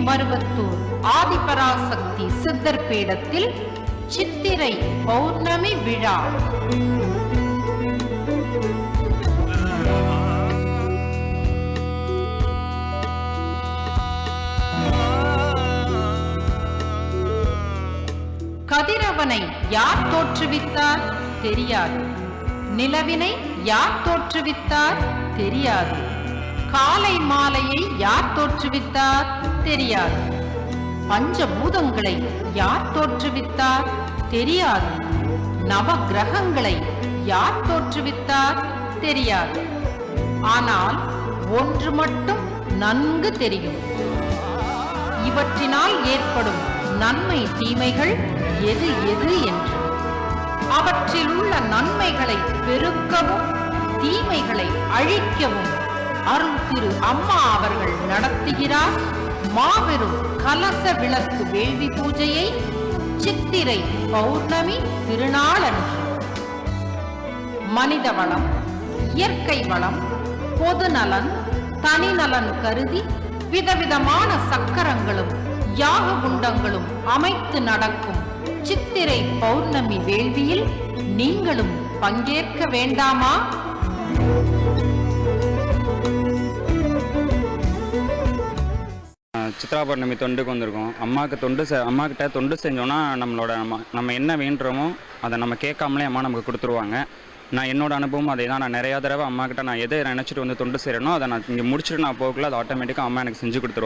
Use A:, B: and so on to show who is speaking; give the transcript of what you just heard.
A: மருவத்தூர் ஆதிபராசக்தி சித்தர் பீடத்தில் சித்திரை பௌர்ணமி விழா. கதிரவனை யார் தோற்றுவித்தார் தெரியாது. நிலவினை யார் தோற்றுவித்தார் தெரியாது. காலை மாலையை யார் தோற்றுவித்தார் தெரியாது. பஞ்சபூதங்களை யார் தோற்றுவித்தார் தெரியாது. நவ கிரகங்களை யார் தோற்றுவித்தார் தெரியாது. ஆனால் ஒன்று மட்டும் நன்கு தெரியும். இவற்றினால் ஏற்படும் நன்மை தீமைகள் எது எது என்று. அவற்றில் உள்ள நன்மைகளை பெருக்கவும் தீமைகளை அழிக்கவும் அருள் திரு அம்மா அவர்கள் நடத்துகிறார் மாபெரும் கலச விளக்கு வேள்வி பூஜையை சித்திரை பௌர்ணமி திருநாளன்று. மனித வளம், இயற்கை வளம், பொது நலன், தனிநலன் கருதி விதவிதமான சக்கரங்களும் யாக குண்டங்களும் அமைத்து நடக்கும் சித்திரை பௌர்ணமி வேள்வியில் நீங்களும் பங்கேற்க வேண்டாமா?
B: சித்ரா பௌர்ணமி தொண்டுக்கு வந்திருக்கோம். அம்மாக்கிட்ட தொண்டு செஞ்சோன்னா நம்ம என்ன வேண்டுறோமோ அதை நம்ம கேட்காமலே அம்மா நமக்கு கொடுத்துருவாங்க. நான் என்னோட அனுபவம் அதே தான். நான் நிறையா தடவை அம்மாக்கிட்ட நான் எதை நினச்சிட்டு வந்து தொண்டு செய்கிறேனோ அதை நான் இங்கே முடிச்சுட்டு நான் போகல, அது ஆட்டோமேட்டிக்காக அம்மா எனக்கு செஞ்சு கொடுத்துருவாங்க.